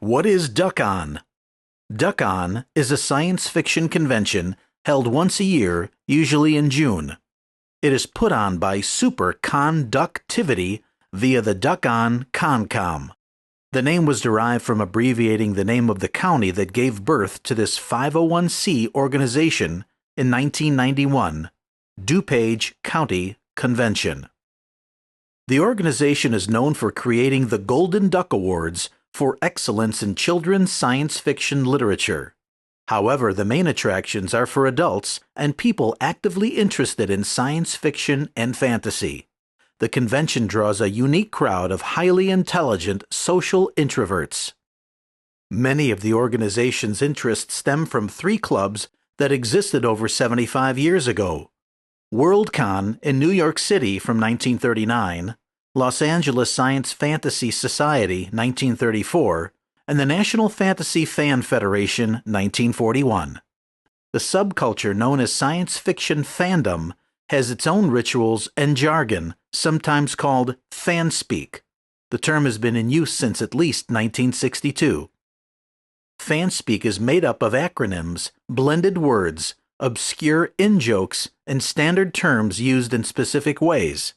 What is Duckon? Duckon is a science fiction convention held once a year, usually in June. It is put on by Superconductivity via the Duckon ConCom. The name was derived from abbreviating the name of the county that gave birth to this 501c organization in 1991, DuPage County Convention. The organization is known for creating the Golden Duck Awards for excellence in children's science fiction literature. However, the main attractions are for adults and people actively interested in science fiction and fantasy. The convention draws a unique crowd of highly intelligent social introverts. Many of the organization's interests stem from three clubs that existed over 75 years ago: WorldCon in New York City from 1939, Los Angeles Science Fantasy Society 1934, and the National Fantasy Fan Federation 1941. The subculture known as science fiction fandom has its own rituals and jargon, sometimes called fanspeak. The term has been in use since at least 1962. Fanspeak is made up of acronyms, blended words, obscure in-jokes, and standard terms used in specific ways.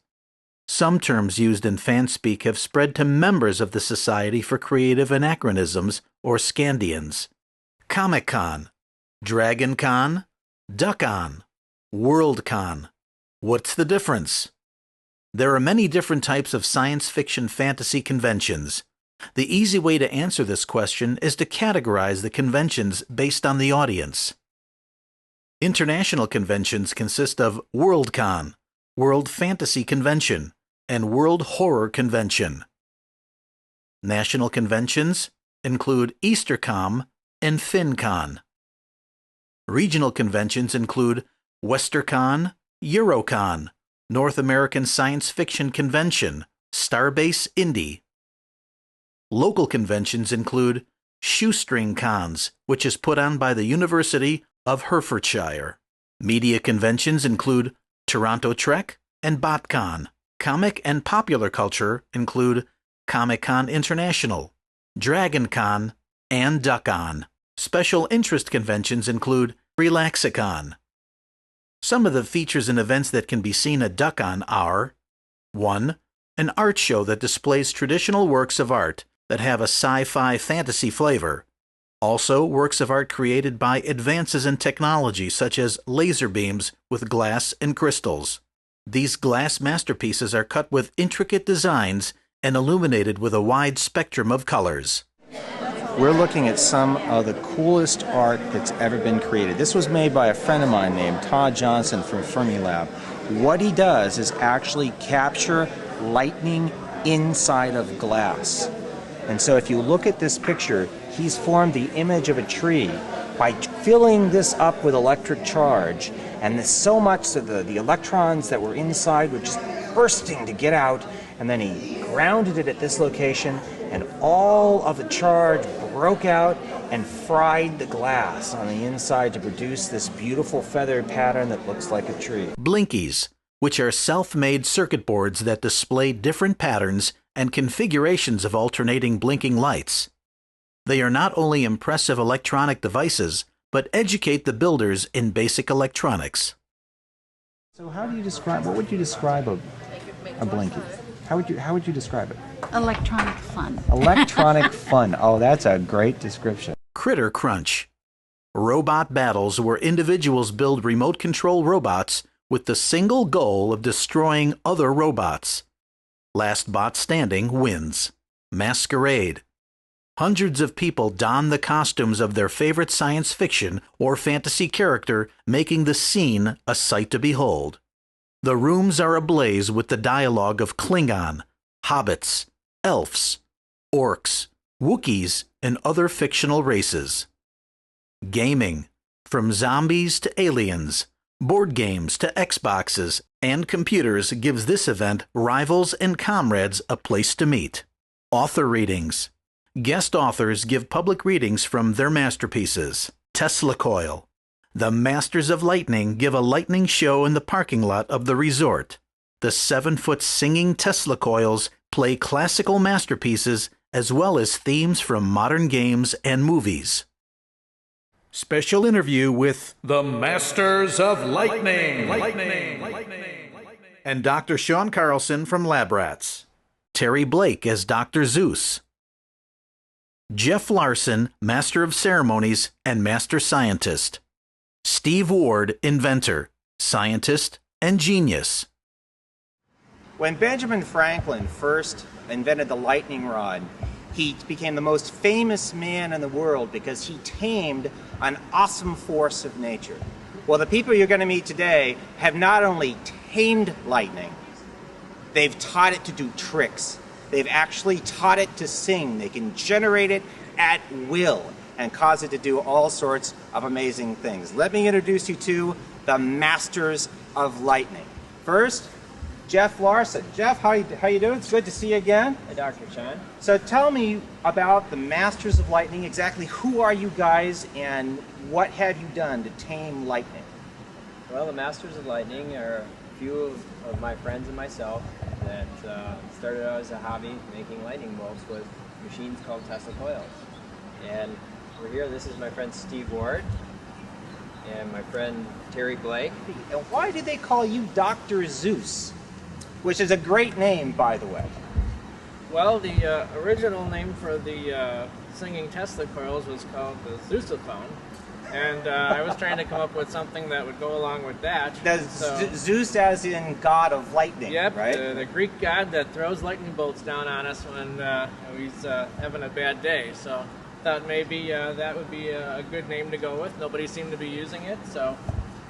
Some terms used in fanspeak have spread to members of the Society for Creative Anachronisms, or Scandians. Comic-Con, Dragon-Con, Duckon, World-Con. What's the difference? There are many different types of science fiction fantasy conventions. The easy way to answer this question is to categorize the conventions based on the audience. International conventions consist of WorldCon, World Fantasy Convention, and World Horror Convention. National conventions include EasterCom and FinCon. Regional conventions include WesterCon, EuroCon, North American Science Fiction Convention, Starbase Indy. Local conventions include Shoestring Cons, which is put on by the University of Hertfordshire. Media conventions include Toronto Trek and BotCon. Comic and popular culture include Comic-Con International, DragonCon, and Duckon. Special interest conventions include Relaxicon. Some of the features and events that can be seen at Duckon are 1. An art show that displays traditional works of art that have a sci-fi fantasy flavor. Also, works of art created by advances in technology such as laser beams with glass and crystals. These glass masterpieces are cut with intricate designs and illuminated with a wide spectrum of colors. We're looking at some of the coolest art that's ever been created. This was made by a friend of mine named Todd Johnson from Fermilab. What he does is actually capture lightning inside of glass. And so if you look at this picture, he's formed the image of a tree by filling this up with electric charge. And there's so much that the electrons that were inside were just bursting to get out. And then he grounded it at this location, and all of the charge broke out and fried the glass on the inside to produce this beautiful feathered pattern that looks like a tree. Blinkies, which are self-made circuit boards that display different patterns and configurations of alternating blinking lights. They are not only impressive electronic devices, but educate the builders in basic electronics. So how do you describe, what would you describe a blinky? How would you describe it? Electronic fun. Electronic fun. Oh, that's a great description. Critter Crunch. Robot battles where individuals build remote control robots with the single goal of destroying other robots. Last bot standing wins. Masquerade. Hundreds of people don the costumes of their favorite science fiction or fantasy character, making the scene a sight to behold. The rooms are ablaze with the dialogue of Klingon, hobbits, elves, orcs, Wookiees, and other fictional races. Gaming. From zombies to aliens, board games to Xboxes, and computers gives this event rivals and comrades a place to meet. Author readings. Guest authors give public readings from their masterpieces. Tesla Coil. The Masters of Lightning give a lightning show in the parking lot of the resort. The 7-foot singing Tesla coils play classical masterpieces as well as themes from modern games and movies. Special interview with the Masters of Lightning. And Dr. Sean Carlson from Lab Rats. Terry Blake as Dr. Zeus. Jeff Larson, Master of Ceremonies and Master Scientist. Steve Ward, Inventor, Scientist, and Genius. When Benjamin Franklin first invented the lightning rod, he became the most famous man in the world because he tamed an awesome force of nature. Well, the people you're going to meet today have not only tamed lightning, they've taught it to do tricks. They've actually taught it to sing. They can generate it at will and cause it to do all sorts of amazing things. Let me introduce you to the Masters of Lightning. First, Jeff Larson. Jeff, how you doing? It's good to see you again. Hey, Dr. Sean. So tell me about the Masters of Lightning. Exactly who are you guys and what have you done to tame lightning? Well, the Masters of Lightning are a few of my friends and myself that started out as a hobby making lightning bolts with machines called Tesla coils. And we're here. This is my friend Steve Ward and my friend Terry Blake. And why did they call you Dr. Zeus? Which is a great name, by the way. Well, the original name for the singing Tesla coils was called the Zeusophone. And I was trying to come up with something that would go along with that. Zeus as in god of lightning, yep, right? The Greek god that throws lightning bolts down on us when he's having a bad day. So thought maybe that would be a good name to go with. Nobody seemed to be using it, so.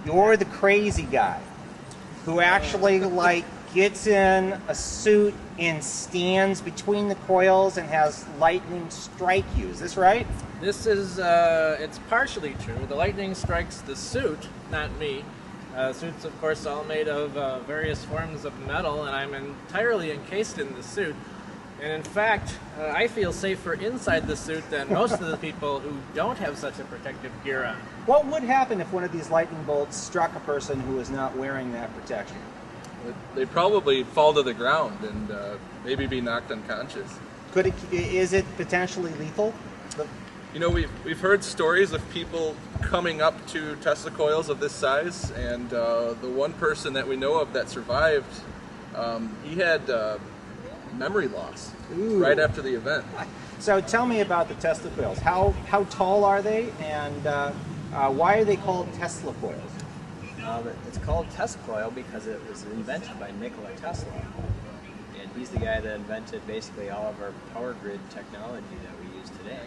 You're the crazy guy who actually gets in a suit and stands between the coils and has lightning strike you. Is this right? This is, it's partially true. The lightning strikes the suit, not me. Suit's, of course, all made of various forms of metal, and I'm entirely encased in the suit. And in fact, I feel safer inside the suit than most of the people who don't have such a protective gear on. What would happen if one of these lightning bolts struck a person who was not wearing that protection? They'd probably fall to the ground and maybe be knocked unconscious. Is it potentially lethal? You know, we've heard stories of people coming up to Tesla coils of this size, and the one person that we know of that survived, he had memory loss right after the event. So tell me about the Tesla coils. How tall are they, and why are they called Tesla coils? It's called Tesla coil because it was invented by Nikola Tesla. And he's the guy that invented basically all of our power grid technology that we use today.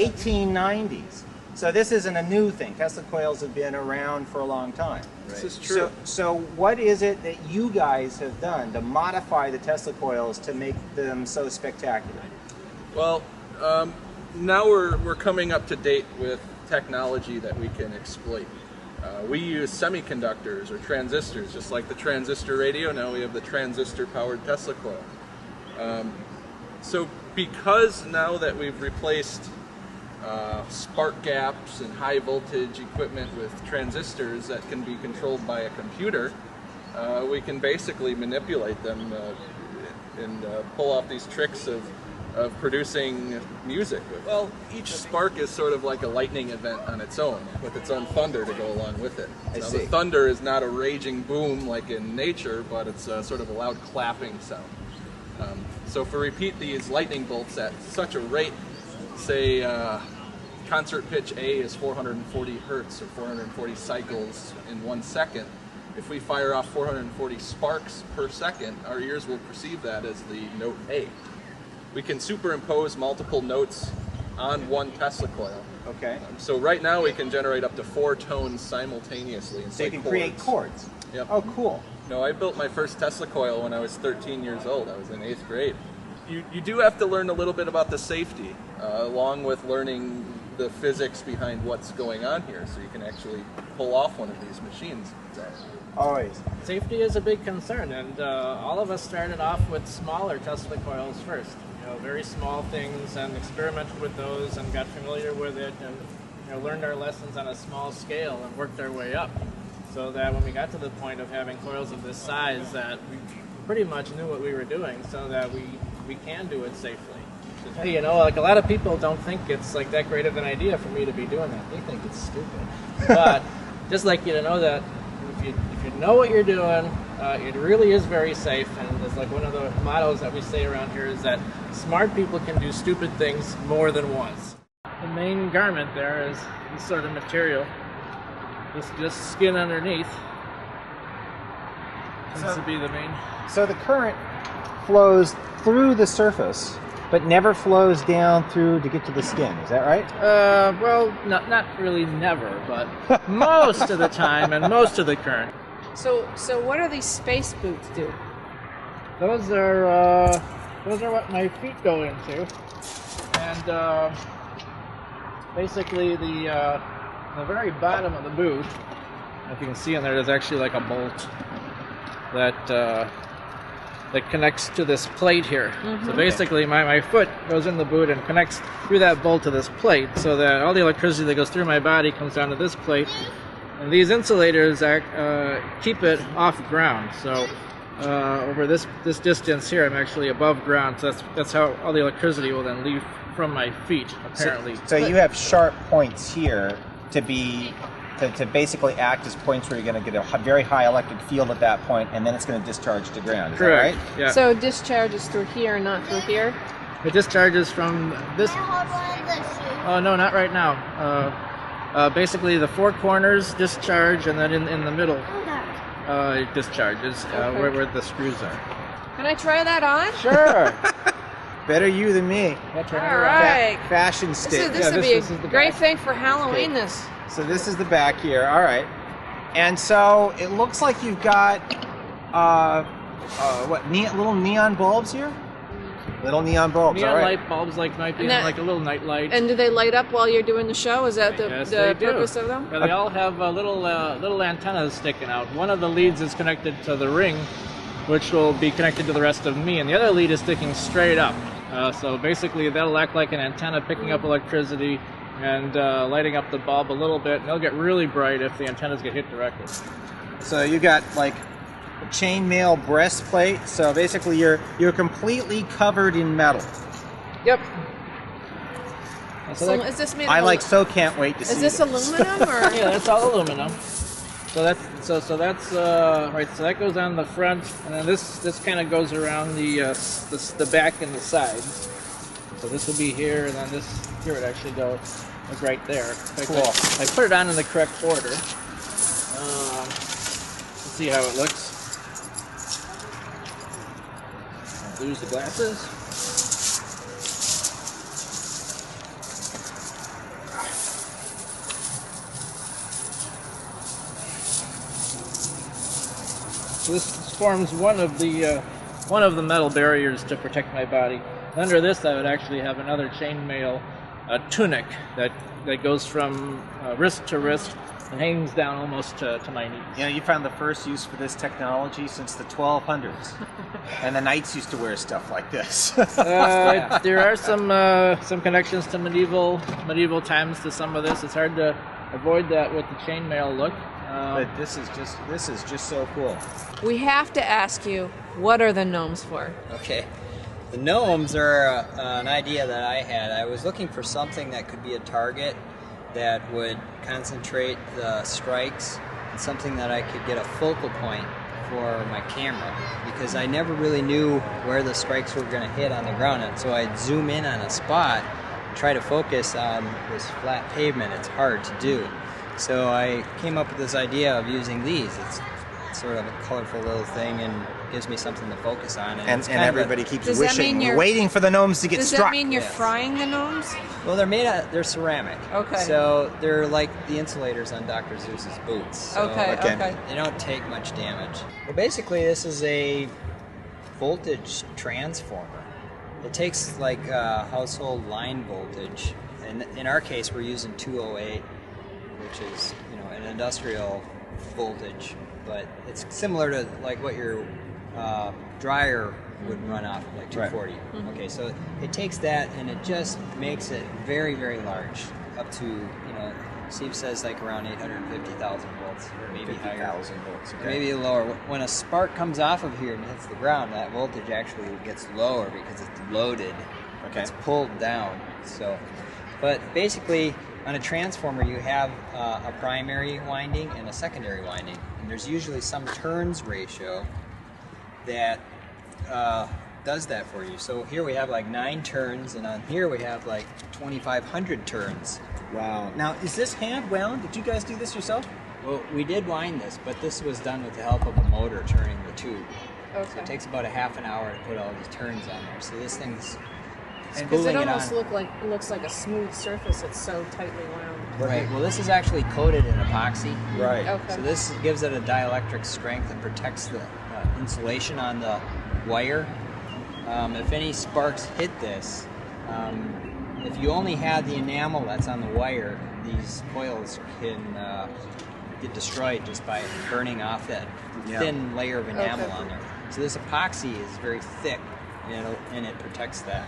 1890s. So this isn't a new thing. Tesla coils have been around for a long time. Right. This is true. So what is it that you guys have done to modify the Tesla coils to make them so spectacular? Well, now we're coming up to date with technology that we can exploit. We use semiconductors or transistors, just like the transistor radio. Now we have the transistor-powered Tesla coil. So because now that we've replaced spark gaps and high voltage equipment with transistors that can be controlled by a computer, we can basically manipulate them and pull off these tricks of producing music. Well, each spark is sort of like a lightning event on its own, with its own thunder to go along with it. I Now, see. the thunder is not a raging boom like in nature, but it's sort of a loud clapping sound. So if we repeat these lightning bolts at such a rate, say concert pitch A is 440 hertz or 440 cycles in 1 second, if we fire off 440 sparks per second, our ears will perceive that as the note A. We can superimpose multiple notes on one Tesla coil. Okay. So right now we can generate up to 4 tones simultaneously. It's So you like can create chords. Yep. Oh, cool. No, I built my first Tesla coil when I was 13 years old. I was in 8th grade. You do have to learn a little bit about the safety, along with learning the physics behind what's going on here, so you can actually pull off one of these machines. Always. Safety is a big concern, and all of us started off with smaller Tesla coils first. You know, very small things, and experimented with those, and got familiar with it, and learned our lessons on a small scale, and worked our way up. So that when we got to the point of having coils of this size, that we pretty much knew what we were doing, so that we can do it safely. You know, like a lot of people don't think it's like that great of an idea for me to be doing that. They think it's stupid. But just like you to know that if you know what you're doing, it really is very safe. And it's like one of the mottos that we say around here is that smart people can do stupid things more than once. The main garment there is this sort of material, just skin underneath. Tends to be the main. So the current flows through the surface, but never flows down through to get to the skin. Is that right? Well, not really never, but most of the time and most of the current. So what do these space boots do? Those are what my feet go into, and basically the very bottom of the boot, if you can see in there's actually like a bolt that connects to this plate here. So basically my foot goes in the boot and connects through that bolt to this plate, so that all the electricity that goes through my body comes down to this plate, and these insulators keep it off ground. So over this distance here, I'm actually above ground, so that's how all the electricity will then leave from my feet, apparently. So you have sharp points here to basically act as points where you're going to get a very high electric field at that point, and then it's going to discharge to ground. Is Correct. that right? Yeah. So it discharges through here, not through here? It discharges from this. Oh no, not right now. Basically, the four corners discharge, and then in the middle, it discharges where the screws are. Can I try that on? Sure. Better you than me. All right. Fashion stick. This would be this is a the great back. thing for Halloween. This. So this is the back here. All right. And so it looks like you've got little neon bulbs here? Little neon bulbs. Neon all right. light bulbs, like might be And that- like a little night light. And do they light up while you're doing the show? Is that the Yes, they do. purpose of them? Yeah, they all have little antennas sticking out. One of the leads is connected to the ring, which will be connected to the rest of me, and the other lead is sticking straight up. So basically, that'll act like an antenna picking up electricity and lighting up the bulb a little bit, and they'll get really bright if the antennas get hit directly. So you got like a chainmail breastplate. So basically, you're completely covered in metal. Yep. So is this made of Can't wait to see Is this aluminum or? Yeah, that's all aluminum. So that's right. So that goes on the front, and then this kind of goes around the back and the sides. So this will be here, and then here it actually goes like right there. Cool. I put it on in the correct order. Let's see how it looks. Lose the glasses. So this forms one of the metal barriers to protect my body. Under this, I would actually have another chainmail tunic that goes from wrist to wrist and hangs down almost to my knees. You know, you found the first use for this technology since the 1200s, and the knights used to wear stuff like this. There are some connections to medieval times to some of this. It's hard to avoid that with the chainmail look. But this is just so cool. We have to ask you, what are the gnomes for? Okay. The gnomes are an idea that I had. I was looking for something that could be a target that would concentrate the strikes, and something that I could get a focal point for my camera, because I never really knew where the strikes were going to hit on the ground, and so I'd zoom in on a spot and try to focus on this flat pavement. It's hard to do. So I came up with this idea of using these. It's sort of a colorful little thing and gives me something to focus on. And everybody keeps Does that mean waiting for the gnomes to get Does struck. that mean you're Yes. frying the gnomes? Well, they're ceramic. Okay. So they're like the insulators on Dr. Zeus's boots. So Okay. They don't take much damage. Well, basically, this is a voltage transformer. It takes like household line voltage, and in our case, we're using 208, which is an industrial voltage, but it's similar to like what your dryer would run off, like 240. Right. Mm-hmm. Okay, so it takes that and it just makes it very, very large, up to Steve says like around 850,000 volts, or maybe higher. 50,000 volts. Okay. Maybe lower. When a spark comes off of here and hits the ground, that voltage actually gets lower because it's loaded Okay. It's pulled down. So, but basically, on a transformer, you have a primary winding and a secondary winding, and there's usually some turns ratio that does that for you. So here we have like 9 turns, and on here we have like 2,500 turns. Wow. Now, is this hand wound? Did you guys do this yourself? Well, we did wind this, but this was done with the help of a motor turning the tube. Okay. So it takes about a half an hour to put all these turns on there. So this thing's Because it spooling it almost on. looks like a smooth surface. It's so tightly wound. Right. Well, this is actually coated in epoxy. Right. Okay. So this gives it a dielectric strength and protects the insulation on the wire. If any sparks hit this, if you only had the enamel that's on the wire, these coils can get destroyed just by burning off that thin layer of enamel on there. So this epoxy is very thick, and it protects that.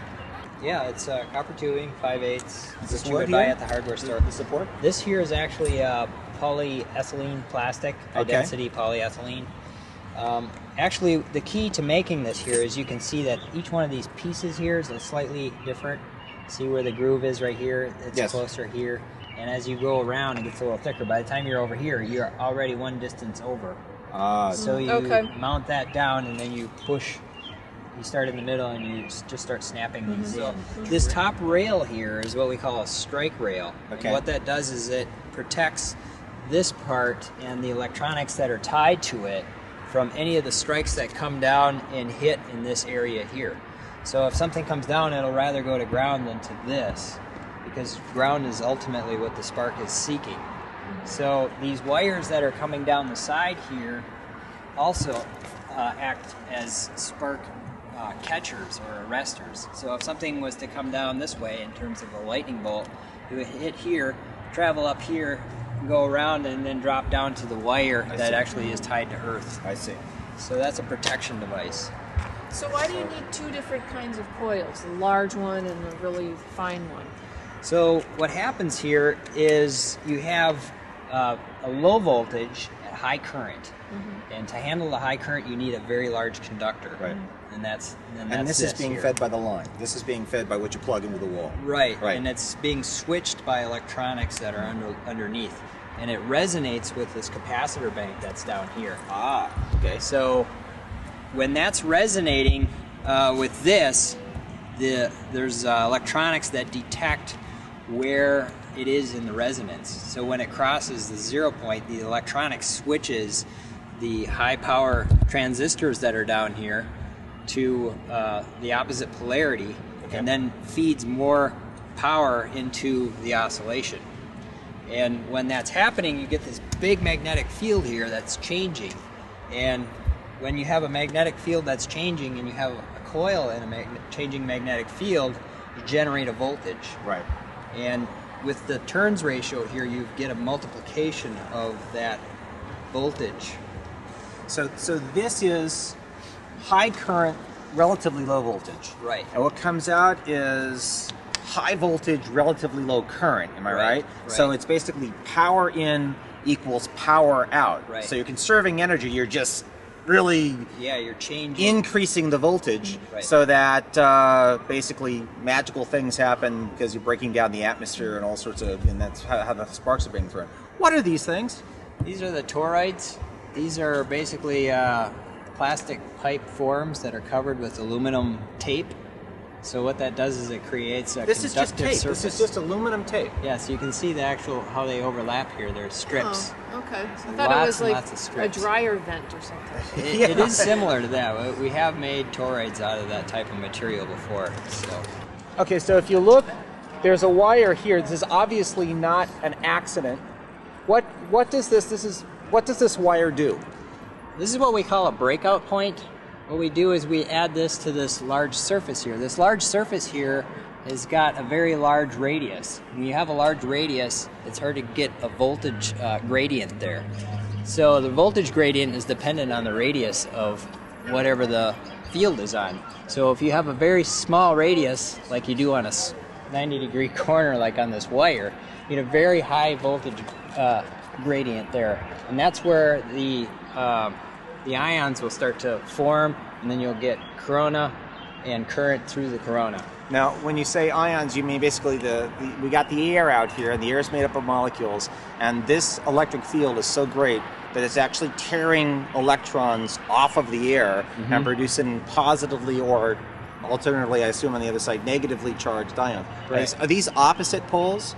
Yeah, it's copper tubing, 5/8. this That you wood would buy here? at the hardware store. The support? This here is actually polyethylene plastic, high density polyethylene. Actually, the key to making this here is you can see that each one of these pieces here is slightly different. See where the groove is right here? It's closer here. And as you go around, it gets a little thicker. By the time you're over here, you're already one distance over. So you mount that down, and then you push. You start in the middle, and you just start snapping these in. This top rail here is what we call a strike rail. Okay. And what that does is it protects this part and the electronics that are tied to it from any of the strikes that come down and hit in this area here. So if something comes down, it'll rather go to ground than to this, because ground is ultimately what the spark is seeking. So these wires that are coming down the side here also act as spark catchers or arresters. So if something was to come down this way in terms of a lightning bolt, it would hit here, travel up here, go around, and then drop down to the wire that actually is tied to earth. I see. So that's a protection device. So why do you need 2 different kinds of coils, the large one and the really fine one? So what happens here is you have a low voltage at high current, and to handle the high current, you need a very large conductor. Right. And that's And this is being here. fed by the line. This is being fed by what you plug into the wall. Right. Right. And it's being switched by electronics that are underneath, and it resonates with this capacitor bank that's down here. Okay. So when that's resonating with this, there's electronics that detect where it is in the resonance. So when it crosses the 0 point, the electronic switches the high power transistors that are down here to the opposite polarity, and then feeds more power into the oscillation. And when that's happening, you get this big magnetic field here that's changing. And when you have a magnetic field that's changing and you have a coil in a changing magnetic field, you generate a voltage. Right. And with the turns ratio here, you get a multiplication of that voltage. So this is high current, relatively low voltage. Right. And what comes out is high voltage, relatively low current. Am I right? So it's basically power in equals power out. Right. So you're conserving energy. You're just really you're changing, increasing the voltage so that basically magical things happen because you're breaking down the atmosphere and all sorts of, and that's how the sparks are being thrown. What are these things? These are the toroids. These are basically plastic pipe forms that are covered with aluminum tape. So what that does is it creates a This is just conductive tape. surface. This is just aluminum tape. Yeah, so you can see the actual how they overlap here. They're strips. Oh, okay. I So thought it was lots and like lots of a strips. dryer vent or something. It is similar to that. We have made toroids out of that type of material before. So Okay, so if you look, there's a wire here. This is obviously not an accident. What does this wire do? this is what we call a breakout point. What we do is we add this to this large surface here. This large surface here has got a very large radius. When you have a large radius, it's hard to get a voltage gradient there. So the voltage gradient is dependent on the radius of whatever the field is on. So if you have a very small radius, like you do on a 90-degree corner, like on this wire, you get a very high voltage gradient there. And that's where the ions will start to form, and then you'll get corona and current through the corona. Now, when you say ions, you mean basically we got the air out here, and the air is made up of molecules, and this electric field is so great that it's actually tearing electrons off of the air and producing positively, or alternatively, I assume on the other side, negatively charged ions. Right. Are these opposite poles?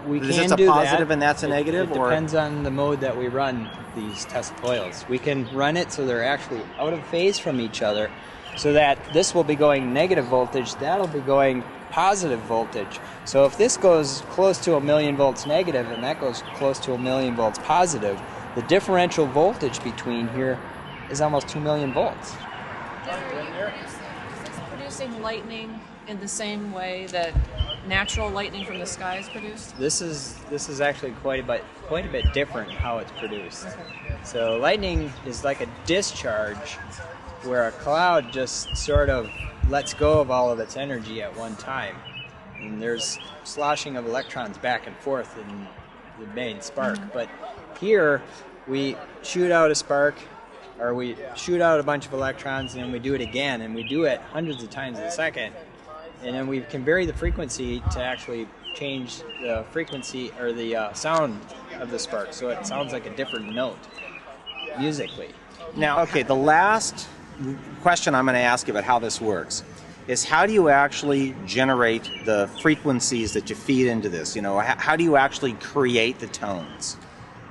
We Is can this a do positive that. and that's a negative? It depends on the mode that we run these test coils. We can run it so they're actually out of phase from each other, so that this will be going negative voltage, that'll be going positive voltage. So if this goes close to 1,000,000 volts negative and that goes close to 1,000,000 volts positive, the differential voltage between here is almost 2,000,000 volts. Is this producing lightning in the same way that natural lightning from the sky is produced? This is actually quite a bit different how it's produced. So lightning is like a discharge where a cloud just sort of lets go of all of its energy at one time. And there's sloshing of electrons back and forth in the main spark. But here we shoot out a spark, or we shoot out a bunch of electrons, and then we do it again, and we do it hundreds of times a second. And then we can vary the frequency to actually change the frequency or the sound of the spark, so it sounds like a different note musically. Now, okay, the last question I'm going to ask you about how this works is, how do you actually generate the frequencies that you feed into this? You know, how do you actually create the tones?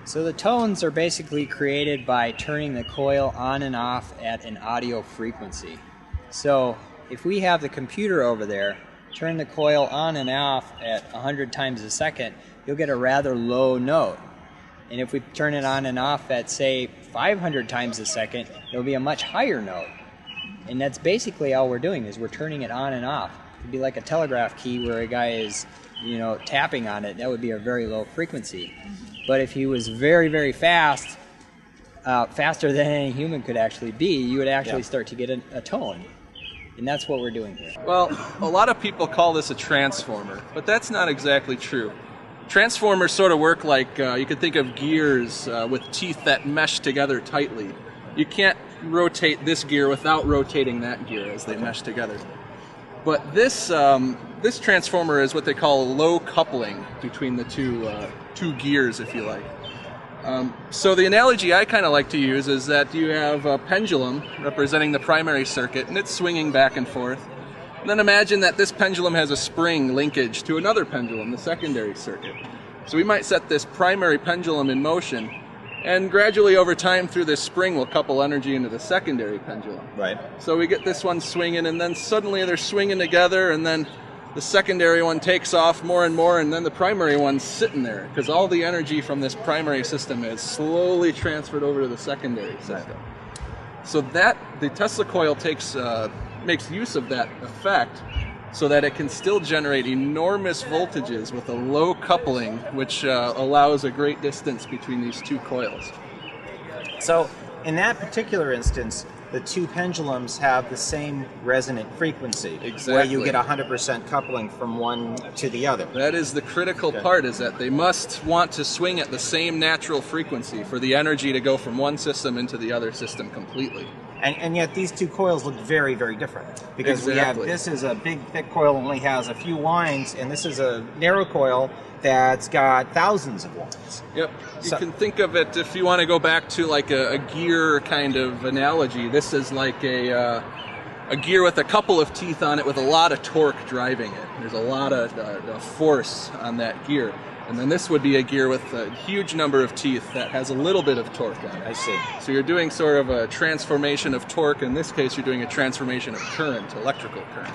So the tones are basically created by turning the coil on and off at an audio frequency. So if we have the computer over there turn the coil on and off at 100 times a second, you'll get a rather low note. And if we turn it on and off at, say, 500 times a second, it'll be a much higher note. And that's basically all we're doing, is we're turning it on and off. It'd be like a telegraph key where a guy is, tapping on it. That would be a very low frequency. But if he was very, very fast, faster than any human could actually be, you would actually start to get a tone. And that's what we're doing here. Well, a lot of people call this a transformer, but that's not exactly true. Transformers sort of work like, you could think of gears with teeth that mesh together tightly. You can't rotate this gear without rotating that gear as they mesh together. But this transformer is what they call low coupling between the two gears, if you like. So the analogy I kind of like to use is that you have a pendulum representing the primary circuit, and it's swinging back and forth. And then imagine that this pendulum has a spring linkage to another pendulum, the secondary circuit. So we might set this primary pendulum in motion, and gradually over time through this spring we'll couple energy into the secondary pendulum. Right. So we get this one swinging, and then suddenly they're swinging together, and then the secondary one takes off more and more, and then the primary one's sitting there, because all the energy from this primary system is slowly transferred over to the secondary system. So that the Tesla coil makes use of that effect so that it can still generate enormous voltages with a low coupling, which allows a great distance between these two coils. So in that particular instance, the two pendulums have the same resonant frequency, Exactly. where you get 100% coupling from one to the other. That is the critical part, is that they must want to swing at the same natural frequency for the energy to go from one system into the other system completely. And yet these two coils look very, very different. Because we have, this is a big, thick coil, only has a few lines, and this is a narrow coil that's got thousands of lines. Yep. You can think of it, if you want to go back to like a gear kind of analogy, this is like a gear with a couple of teeth on it with a lot of torque driving it. There's a lot of force on that gear. And then this would be a gear with a huge number of teeth that has a little bit of torque on it. I see. So you're doing sort of a transformation of torque. In this case, you're doing a transformation of current, electrical current.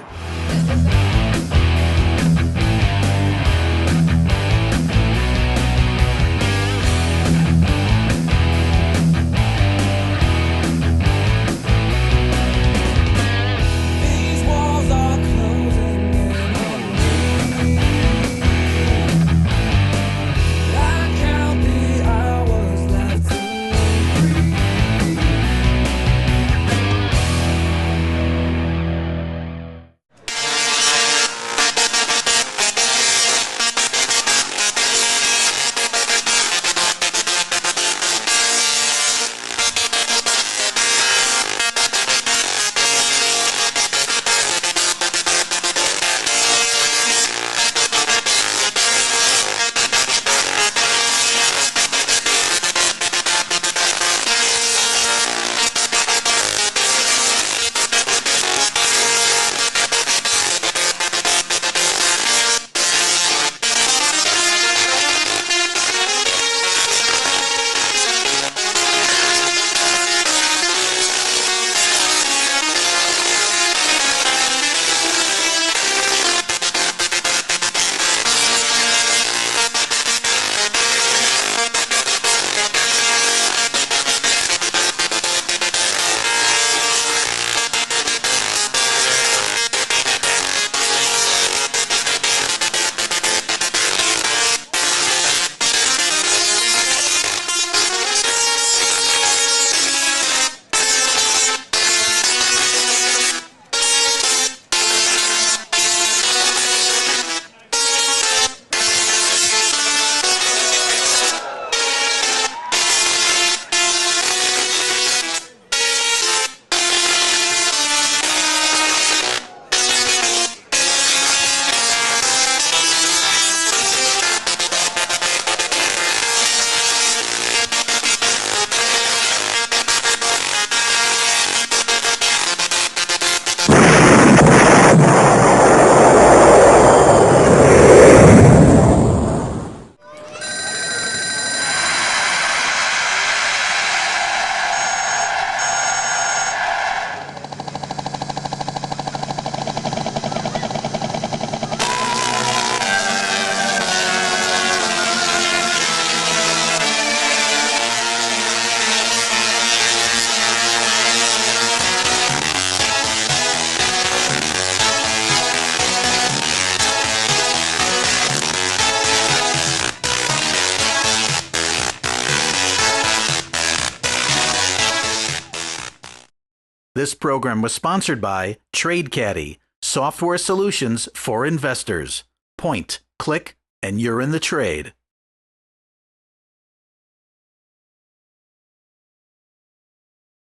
This program was sponsored by TradeCaddy, software solutions for investors. Point, click, and you're in the trade.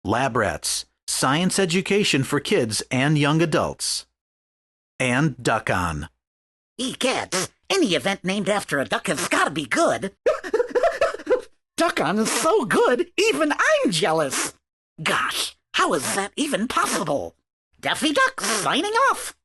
Lab Rats, science education for kids and young adults. And Duckon. Kids, any event named after a duck has gotta be good. Duckon is so good, even I'm jealous. Gosh, how is that even possible? Daffy Duck signing off.